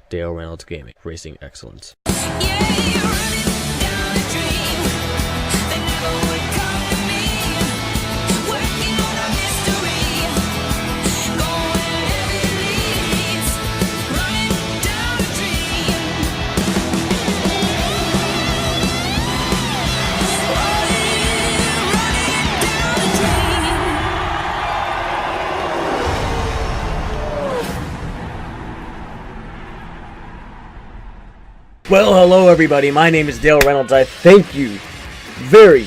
Dale Reynolds Gaming, racing excellence. Well, hello everybody, my name is Dale Reynolds. I thank you very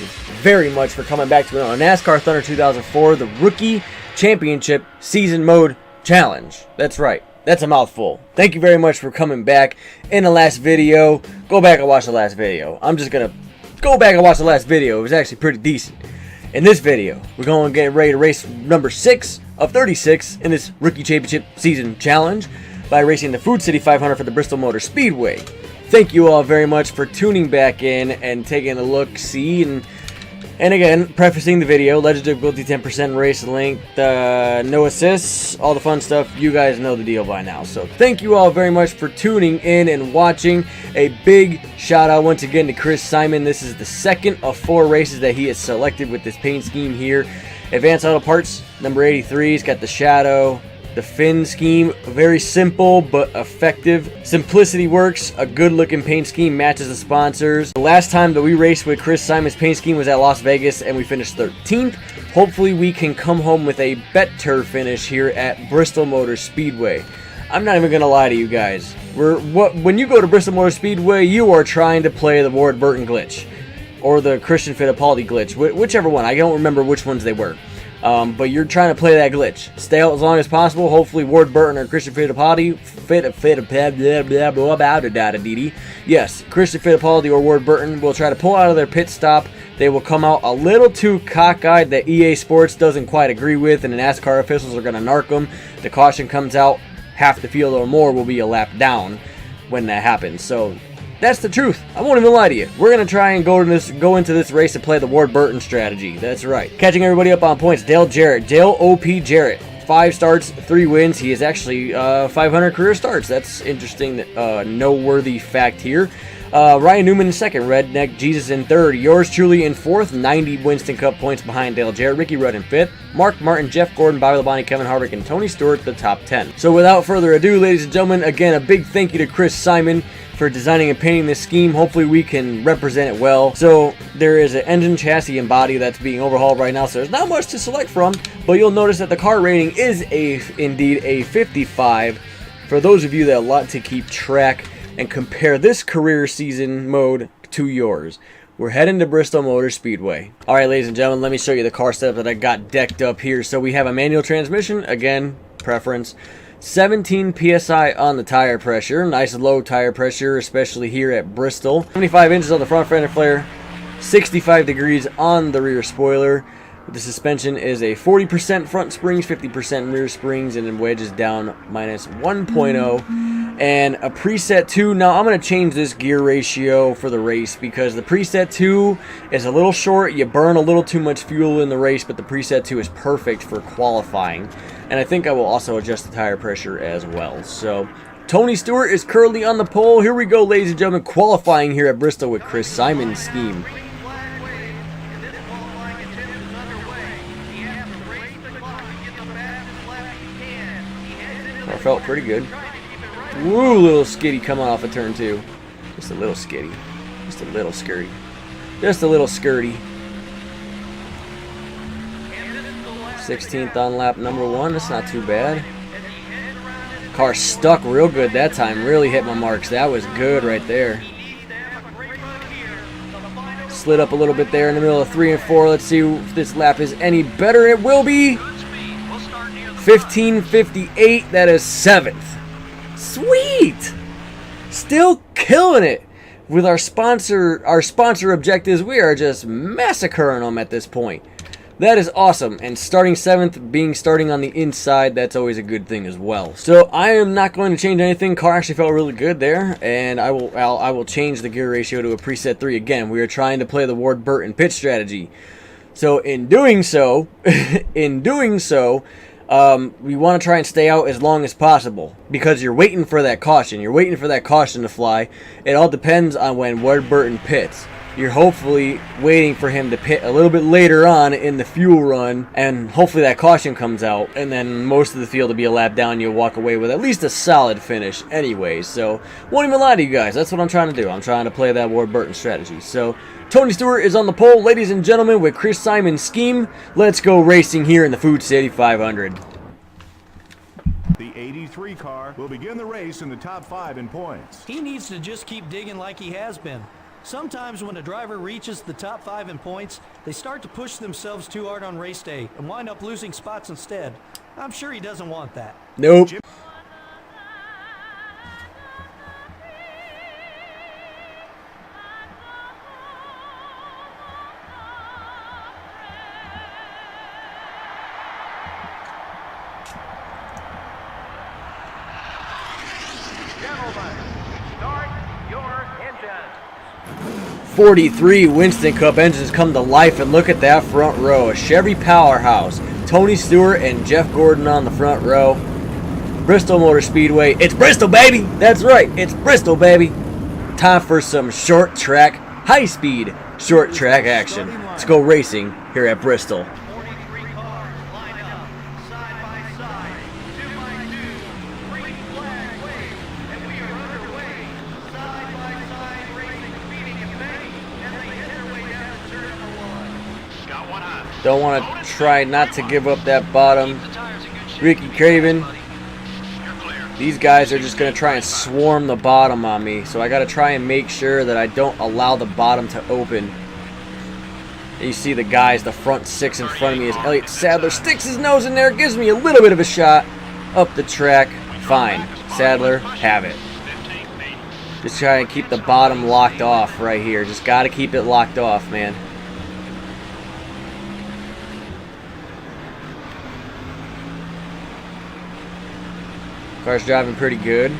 much for coming back to me on NASCAR Thunder 2004, the Rookie Championship Season Mode Challenge. That's right, that's a mouthful. Thank you very much for coming back. In the last video, go back and watch the last video. I'm just gonna go back and watch the last video. It was actually pretty decent. In this video, we're going to get ready to race number 6 of 36 in this Rookie Championship Season Challenge by racing the Food City 500 for the Bristol Motor Speedway. Thank you all very much for tuning back in and taking a look-see. And again, prefacing the video, Legend difficulty 10% race length, no assists, all the fun stuff. You guys know the deal by now. So thank you all very much for tuning in and watching. A big shout out once again to Chris Simon. This is the second of 4 races that he has selected with this paint scheme here. Advanced Auto Parts, number 83. He's got the shadow. The fin scheme, very simple but effective. Simplicity works. A good looking paint scheme matches the sponsors. The last time that we raced with Chris Simon's paint scheme was at Las Vegas and we finished 13th. Hopefully we can come home with a better finish here at Bristol Motor Speedway. I'm not even going to lie to you guys. When you go to Bristol Motor Speedway, you are trying to play the Ward Burton glitch. Or the Christian Fittipaldi glitch. Whichever one. I don't remember which ones they were. But you're trying to play that glitch. Stay out as long as possible. Hopefully Ward Burton or Christian Fittipaldi, yes, Christian Fittipaldi or Ward Burton will try to pull out of their pit stop. They will come out a little too cockeyed that EA Sports doesn't quite agree with, and the NASCAR officials are going to narc them. The caution comes out, half the field or more will be a lap down when that happens. So that's the truth. I won't even lie to you. We're going to try and go into this race and play the Ward Burton strategy. That's right. Catching everybody up on points, Dale O.P. Jarrett. 5 starts, 3 wins. He is actually 500 career starts. That's interesting, noteworthy fact here. Ryan Newman in 2nd, Redneck Jesus in 3rd, yours truly in 4th, 90 Winston Cup points behind Dale Jarrett, Ricky Rudd in 5th, Mark Martin, Jeff Gordon, Bobby Labonte, Kevin Harvick, and Tony Stewart, the top 10. So without further ado, ladies and gentlemen, again, a big thank you to Chris Simon for designing and painting this scheme. Hopefully we can represent it well. So there is an engine, chassis, and body that's being overhauled right now, so there's not much to select from, but you'll notice that the car rating is indeed a 55. For those of you that want to keep track and compare this career season mode to yours, we're heading to Bristol Motor Speedway. Alright, ladies and gentlemen, let me show you the car setup that I got decked up here. So we have a manual transmission, again, preference. 17 psi on the tire pressure, nice low tire pressure, especially here at Bristol. 75 inches on the front fender flare, 65 degrees on the rear spoiler. The suspension is a 40% front springs, 50% rear springs, and then wedges down minus 1.0. And a preset 2. Now I'm going to change this gear ratio for the race because the preset 2 is a little short. You burn a little too much fuel in the race, but the preset 2 is perfect for qualifying. And I think I will also adjust the tire pressure as well. So Tony Stewart is currently on the pole. Here we go, ladies and gentlemen, qualifying here at Bristol with Chris Simon's scheme. Car felt pretty good. Woo, little skitty coming off of turn 2. Just a little skitty. Just a little skirty. Just a little skirty. 16th on lap number 1. That's not too bad. Car stuck real good that time. Really hit my marks. That was good right there. Slid up a little bit there in the middle of 3 and 4. Let's see if this lap is any better. It will be. 15:58. That is 7th. Sweet! Still killing it with our sponsor objectives. We are just massacring them at this point. That is awesome, and starting 7th, starting on the inside, that's always a good thing as well. So I am not going to change anything. Car actually felt really good there, and I will change the gear ratio to a preset 3 again. We are trying to play the Ward Burton pit strategy. So in doing so, We want to try and stay out as long as possible because you're waiting for that caution. You're waiting for that caution to fly. It all depends on when Ward Burton pits. You're hopefully waiting for him to pit a little bit later on in the fuel run, and hopefully that caution comes out, and then most of the field will be a lap down. You'll walk away with at least a solid finish anyways. So won't even lie to you guys, that's what I'm trying to do. I'm trying to play that Ward Burton strategy. So Tony Stewart is on the pole, ladies and gentlemen, with Chris Simon's scheme. Let's go racing here in the Food City 500. The 83 car will begin the race in the top 5 in points. He needs to just keep digging like he has been. Sometimes when a driver reaches the top 5 in points, they start to push themselves too hard on race day and wind up losing spots instead. I'm sure he doesn't want that. Nope. Gentlemen, start your engines. 43 Winston Cup engines come to life, and look at that front row. A Chevy powerhouse. Tony Stewart and Jeff Gordon on the front row. Bristol Motor Speedway. It's Bristol, baby! That's right, it's Bristol, baby. Time for some short track, high speed short track action. Let's go racing here at Bristol. 43 cars line up, side by side, 2 by 2, green flag wave, and we are underway. Side by side racing, speeding and banging as they hit their way down to turn number 1. Got one on. Don't want to try not to give up that bottom. Ricky Craven. These guys are just going to try and swarm the bottom on me. So I got to try and make sure that I don't allow the bottom to open. And you see the guys, the front 6 in front of me, as Elliott Sadler sticks his nose in there, gives me a little bit of a shot up the track. Fine. Sadler, have it. Just try and keep the bottom locked off right here. Just got to keep it locked off, man. Car's driving pretty good.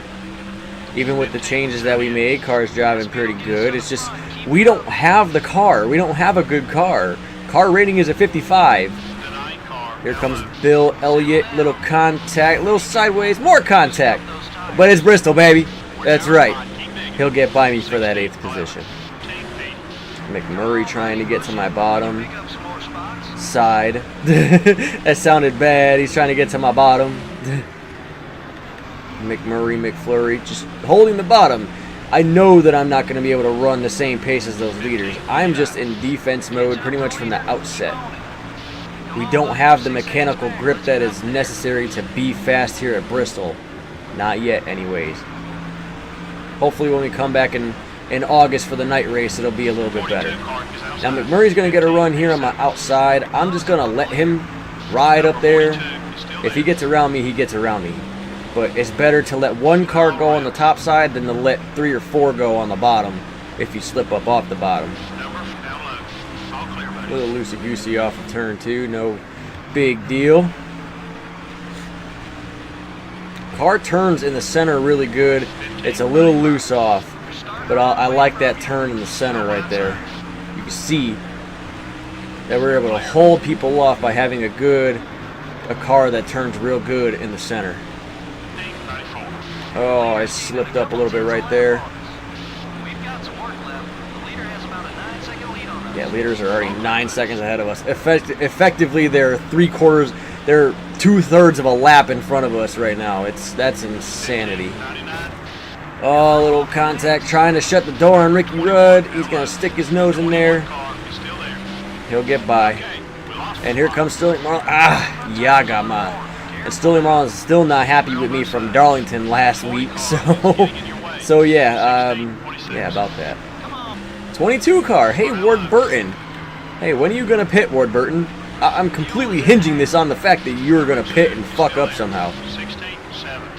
Even with the changes that we made, car's driving pretty good. It's just, we don't have the car. We don't have a good car. Car rating is a 55. Here comes Bill Elliott. Little contact, little sideways, more contact. But it's Bristol, baby. That's right. He'll get by me for that 8th position. McMurray trying to get to my bottom side. That sounded bad. He's trying to get to my bottom. McFlurry, just holding the bottom. I know that I'm not going to be able to run the same pace as those leaders. I'm just in defense mode pretty much from the outset. We don't have the mechanical grip that is necessary to be fast here at Bristol. Not yet, anyways. Hopefully when we come back in August for the night race, it'll be a little bit better. Now McMurray's going to get a run here on my outside. I'm just going to let him ride up there. If he gets around me, he gets around me. But it's better to let one car go on the top side than to let 3 or 4 go on the bottom if you slip up off the bottom. A little loosey-goosey off of turn 2, no big deal. Car turns in the center really good. It's a little loose off, but I like that turn in the center right there. You can see that we're able to hold people off by having a car that turns real good in the center. Oh, I slipped up a little bit right there. Yeah, leaders are already 9 seconds ahead of us. Effectively, they're 3/4, they're 2/3 of a lap in front of us right now. That's insanity. Oh, a little contact, trying to shut the door on Ricky Rudd. He's gonna stick his nose in there. He'll get by. And here comes Sterling Marlin. Yagama. And Sterling Marlin is still not happy with me from Darlington last week, so yeah, about that. 22 car. Hey, Ward Burton. Hey, when are you gonna pit, Ward Burton? I'm completely hinging this on the fact that you're gonna pit and fuck up somehow.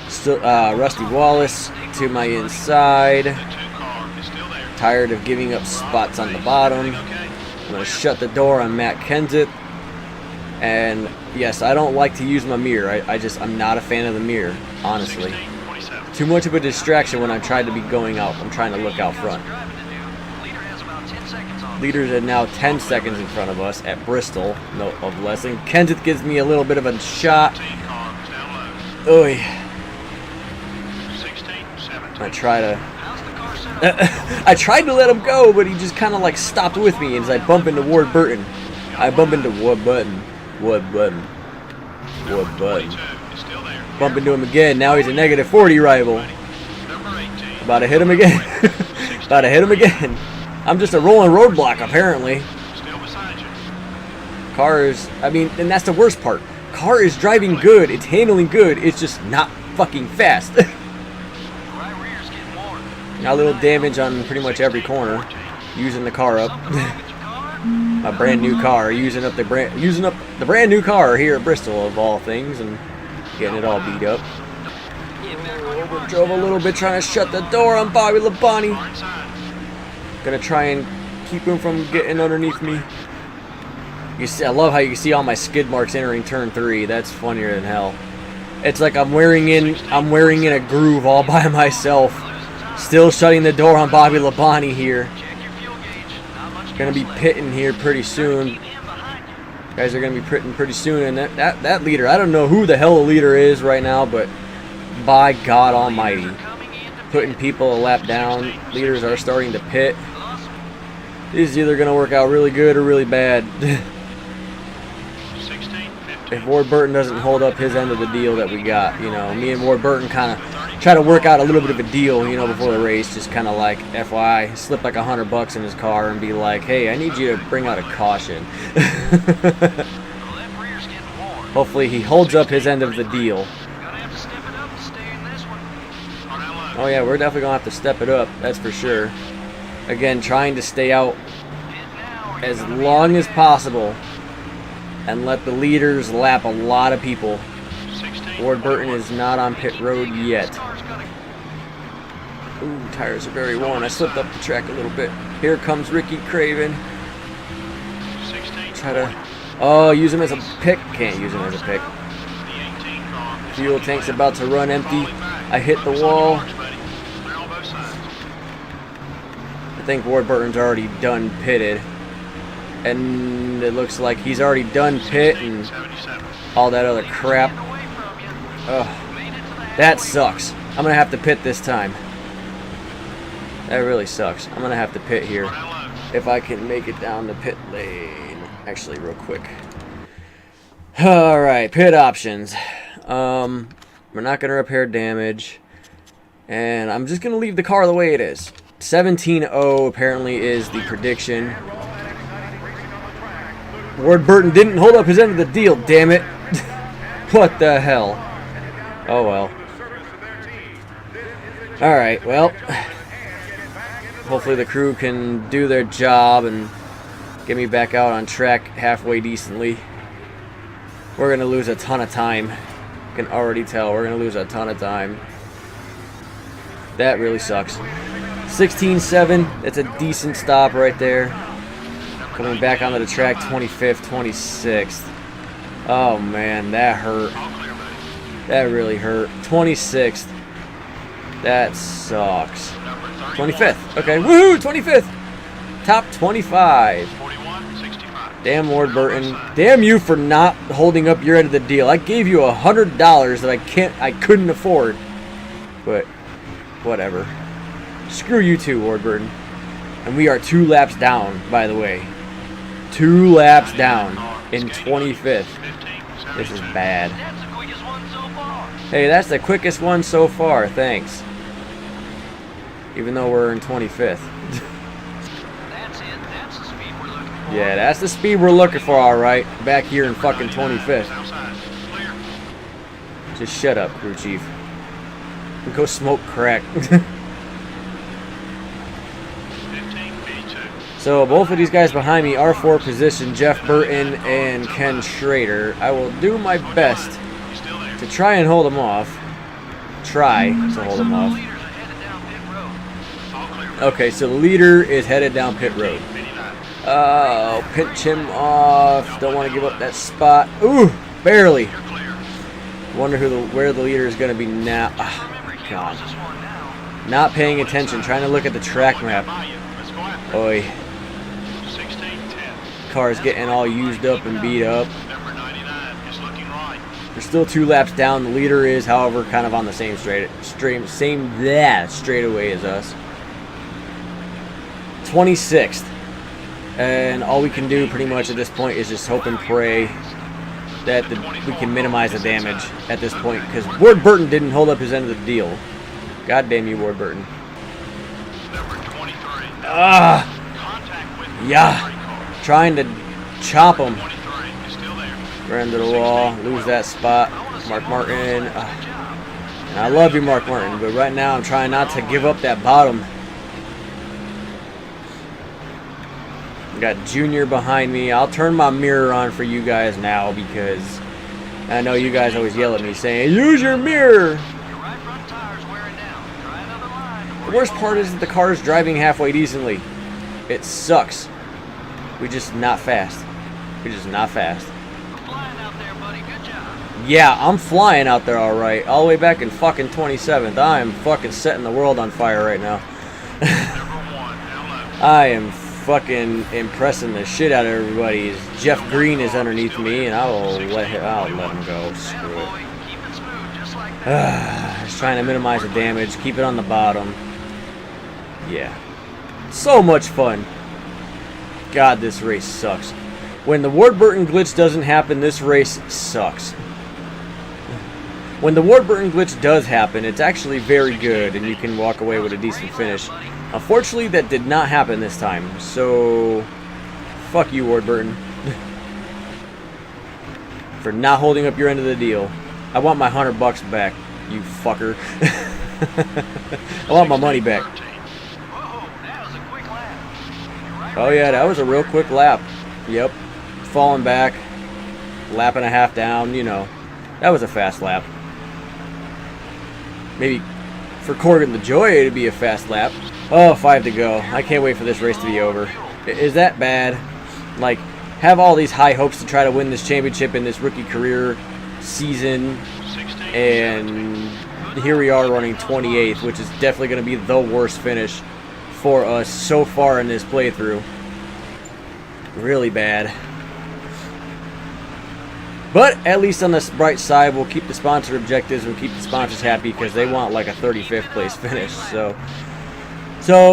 Still, Rusty Wallace to my inside. Tired of giving up spots on the bottom. I'm gonna shut the door on Matt Kenseth. And yes, I don't like to use my mirror. I'm not a fan of the mirror, honestly. Too much of a distraction when I'm trying to be going out. I'm trying to look out front. Leaders are now 10 seconds in front of us at Bristol. No of Lessing. Kenseth gives me a little bit of a shot. 15 car is down Oy. low. 16, 17. I try to. I tried to let him go, but he just kind of like stopped with me as I bump into Ward Burton. I bump into Ward Button. Ward Button. Ward Button. 22 is still there. Bump into him again. Now he's a negative 40 rival. Number 18. About to hit him again. About to hit him again. I'm just a rolling roadblock, apparently. Still beside you. Car is, I mean, and that's the worst part. Car is driving good. It's handling good. It's just not fucking fast. Right rear's getting warm. Got a little damage on pretty much every corner. Using the car up. Something wrong with your car? A brand new car. Using up the brand new car here at Bristol of all things, and getting it all beat up. Get back on your marks Drove a now. little bit trying to shut the door on Bobby Labonte. Far inside. Gonna try and keep him from getting underneath me. You see, I love how you can see all my skid marks entering turn 3. That's funnier than hell. It's like I'm wearing in a groove all by myself. Still shutting the door on Bobby Labonte here. Check your fuel gauge. Not much Gonna be gas left. pitting here pretty soon. Keep him behind you. Guys are gonna be pitting pretty soon, and that leader, I don't know who the hell the leader is right now, but by God Almighty, Coming in to putting people a lap down. Leaders are starting to pit. Awesome. This is either gonna work out really good or really bad. 16, 15. If Ward Burton doesn't hold up his end of the deal that we got, you know, me and Ward Burton kind of try to work out a little bit of a deal, you know, before the race, just kind of like FYI, slip like $100 in his car and be like, hey, I need you to bring out a caution. Left rear's getting warm. Hopefully he holds up his end of the deal. Gonna have to step it up to stay in this one. Car down low. Oh yeah, we're definitely gonna have to step it up, that's for sure. Again, trying to stay out Pit now or as long as possible and let the leaders lap a lot of people. 16, Ward Burton is not on pit road yet. car's gonna Ooh, tires are very worn. I slipped up the track a little bit. Here comes Ricky Craven. 16, Try to, oh, use him as a pick. Can't use him as a pick. the 18 car is Fuel tank's about to run empty. I hit the wall. Clear on both sides. I think Ward Burton's already done pitted. And it looks like he's already done pit and 77. all that other crap. get away from you. Ugh, Made it to the that sucks. I'm gonna have to pit this time. That really sucks. I'm gonna have to pit here Car down low. if I can make it down the pit lane. Actually, real quick. All right, pit options. We're not gonna repair damage, and I'm just gonna leave the car the way it is. 17-0 apparently is the prediction. Ward Burton didn't hold up his end of the deal, damn it. What the hell? Oh well. Alright, well. Hopefully the crew can do their job and get me back out on track halfway decently. We're going to lose a ton of time. I can already tell we're going to lose a ton of time. That really sucks. 16-7, it's a decent stop right there. Coming back onto the track, 25th, 26th. Oh man, that hurt. That really hurt. 26th. That sucks. 25th. Okay, woohoo, 25th. Top 25. 41, 65. Damn Ward Burton. Damn you for not holding up your end of the deal. I gave you $100 that I couldn't afford. But whatever. Screw you too, Ward Burton. And we are 2 laps down, by the way. 2 laps down in 25th. This is bad. That's the quickest one so far. Hey, that's the quickest one so far. Thanks. Even though we're in 25th. That's it. That's the speed we're looking for. Yeah, that's the speed we're looking for, alright. Back here in fucking 25th. Outside. Clear. Just shut up, crew chief. Go smoke crack. 15, B2. So both of these guys behind me are for position, Jeff Burton and Ken Schrader. I will do my best You still there? to try and hold them off. Try to hold them off. Leaders are headed down pit road. All clear. Okay, so the leader is headed down pit road. 59. Oh, pinch him off. Don't want to give up that spot. Ooh, barely. You're clear. Wonder where the leader is going to be now. Ah, God. This one now. Not paying attention, trying to look at the track map. By you. Let's go after it. Oi. car's getting all used up and beat up. Number 99 is looking right. They're still 2 laps down. The leader is, however, kind of on the same straightaway as us. 26th. And all we can do pretty much at this point is just hope and pray that we can minimize the damage at this point, because Ward Burton didn't hold up his end of the deal. God damn you, Ward Burton. Number 23. Contact with Yeah. Trying to chop him. 23 is still there. Ran into the wall. Lose that spot. Mark Martin. And I love you, Mark Martin, but right now I'm trying not to give up that bottom. Got Junior behind me. I'll turn my mirror on for you guys now, because I know you guys always yell at me saying, use your mirror. Your right front tire's wearing down. Try another line. The worst part is that the car is driving halfway decently. It sucks. We're just not fast. We're just not fast. Flying out there, buddy. Good job. Yeah, I'm flying out there all right. All the way back in fucking 27th. I am fucking setting the world on fire right now. Number 1 now left. I am fucking impressing the shit out of everybody. Jeff Green is underneath me, and I'll let him go. Screw it. Boy, keep it smooth, just like that. Just trying to minimize the damage, keep it on the bottom. Yeah. So much fun. God, this race sucks. When the Ward Burton glitch doesn't happen, this race sucks. When the Ward Burton glitch does happen, it's actually very good, and you can walk away with a decent finish. Unfortunately, that did not happen this time, so fuck you, Ward Burton, for not holding up your end of the deal. I want my $100 back, you fucker. I want my money back. Whoa, that was a quick lap. You're right. Oh yeah, that was a real quick lap. Yep, falling back, lap and a half down, you know. That was a fast lap. Maybe for Corgan LaJoy it'd be a fast lap. Oh, 5 to go. I can't wait for this race to be over. Is that bad? Like, have all these high hopes to try to win this championship in this rookie career season, and here we are running 28th, which is definitely going to be the worst finish for us so far in this playthrough. Really bad. But at least on the bright side, we'll keep the sponsor objectives and keep the sponsors happy, because they want like a 35th place finish. So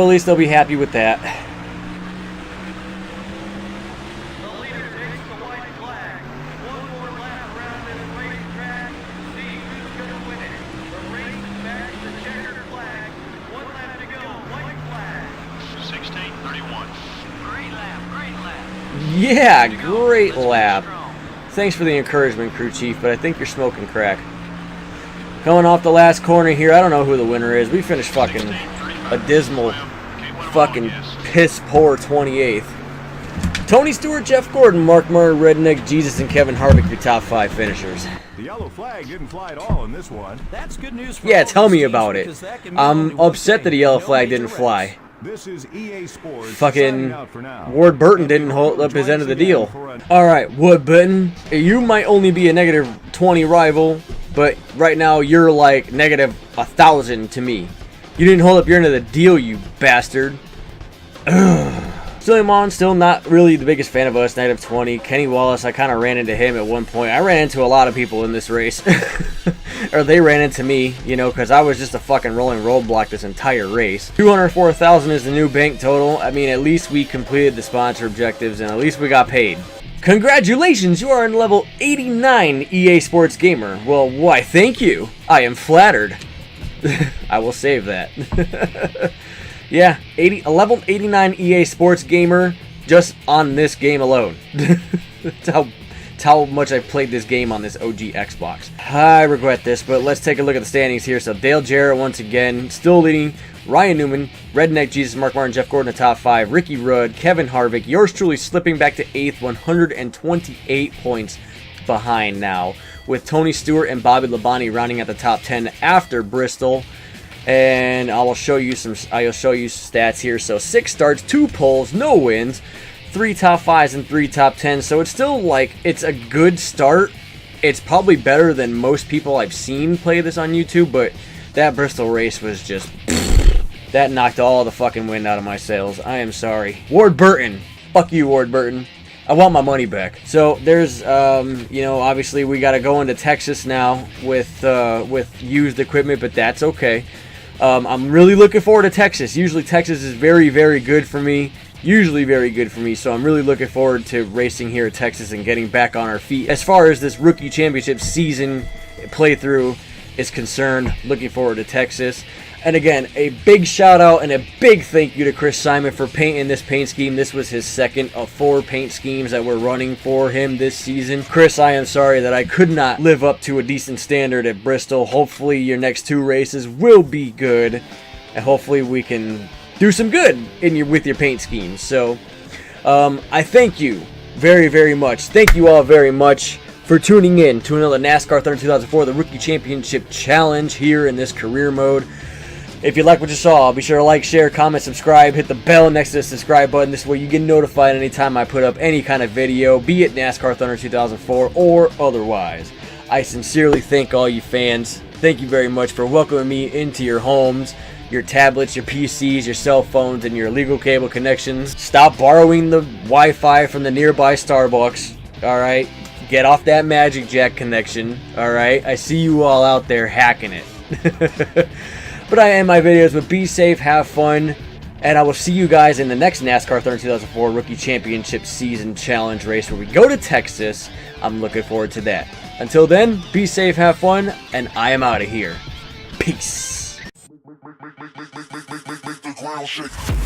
at least they'll be happy with that. The leader takes the white flag. One more lap around this racetrack. See who's going to win it. The race is back to the checkered flag. 1 lap to go. White flag. 16:31. Great lap. Great lap. Yeah, great lap. Thanks for the encouragement, crew chief, but I think you're smoking crack. Coming off the last corner here, I don't know who the winner is. We finished fucking a dismal, fucking piss poor 28th. Tony Stewart, Jeff Gordon, Mark Murray, Redneck Jesus, and Kevin Harvick, your top 5 finishers. The yellow flag didn't fly at all in this one. That's good news for Yeah, all tell these me teams, about it. because that can mean only I'm one upset thing. that the yellow No flag major didn't wrecks. fly. This is EA Sports. Fucking signing out for now. Ward Burton didn't hold up his end of the deal. Alright, Ward Burton, you might only be a negative 20 rival, but right now you're like negative 1,000 to me. You didn't hold up your end of the deal, you bastard. Suleiman, still not really the biggest fan of us, negative 20. Kenny Wallace, I kind of ran into him at one point. I ran into a lot of people in this race. Or they ran into me, you know, because I was just a fucking rolling roadblock this entire race. 204,000 is the new bank total. I mean, at least we completed the sponsor objectives, and at least we got paid. Congratulations, you are in level 89 EA Sports Gamer. Well, why, thank you. I am flattered. I will save that. Yeah, level 89 EA Sports Gamer just on this game alone. That's how much I've played this game on this OG Xbox. I regret this, but let's take a look at the standings here. So Dale Jarrett once again still leading. Ryan Newman, Redneck Jesus, Mark Martin, Jeff Gordon, the top 5. Ricky Rudd, Kevin Harvick, yours truly slipping back to 8th, 128 points behind now, with Tony Stewart and Bobby Labonte rounding at the top 10 after Bristol. And I'll show you stats here. So 6 starts, 2 poles, no wins, 3 top 5s and 3 top 10s. So it's still like, it's a good start. It's probably better than most people I've seen play this on YouTube, but that Bristol race was just, that knocked all the fucking wind out of my sails. I am sorry. Ward Burton. Fuck you, Ward Burton. I want my money back. So there's, you know, obviously we got to go into Texas now with used equipment, but that's okay. I'm really looking forward to Texas. Usually Texas is very, very good for me. Usually very good for me, so I'm really looking forward to racing here at Texas and getting back on our feet. As far as this rookie championship season playthrough is concerned, looking forward to Texas. And again, a big shout out and a big thank you to Chris Simon for painting this paint scheme. This was his second of 4 paint schemes that we're running for him this season. Chris, I am sorry that I could not live up to a decent standard at Bristol. Hopefully your next 2 races will be good, and hopefully we can do some good with your paint schemes. So I thank you very, very much. Thank you all very much for tuning in to another NASCAR Thunder 2004, the Rookie Championship Challenge here in this career mode. If you like what you saw, be sure to like, share, comment, subscribe, hit the bell next to the subscribe button. This way you get notified anytime I put up any kind of video, be it NASCAR Thunder 2004 or otherwise. I sincerely thank all you fans. Thank you very much for welcoming me into your homes, your tablets, your PCs, your cell phones, and your illegal cable connections. Stop borrowing the Wi-Fi from the nearby Starbucks, alright? Get off that Magic Jack connection, alright? I see you all out there hacking it. But I end my videos with be safe, have fun, and I will see you guys in the next NASCAR Thunder 2004 Rookie Championship Season Challenge race where we go to Texas. I'm looking forward to that. Until then, be safe, have fun, and I am out of here. Peace. Make the ground shake.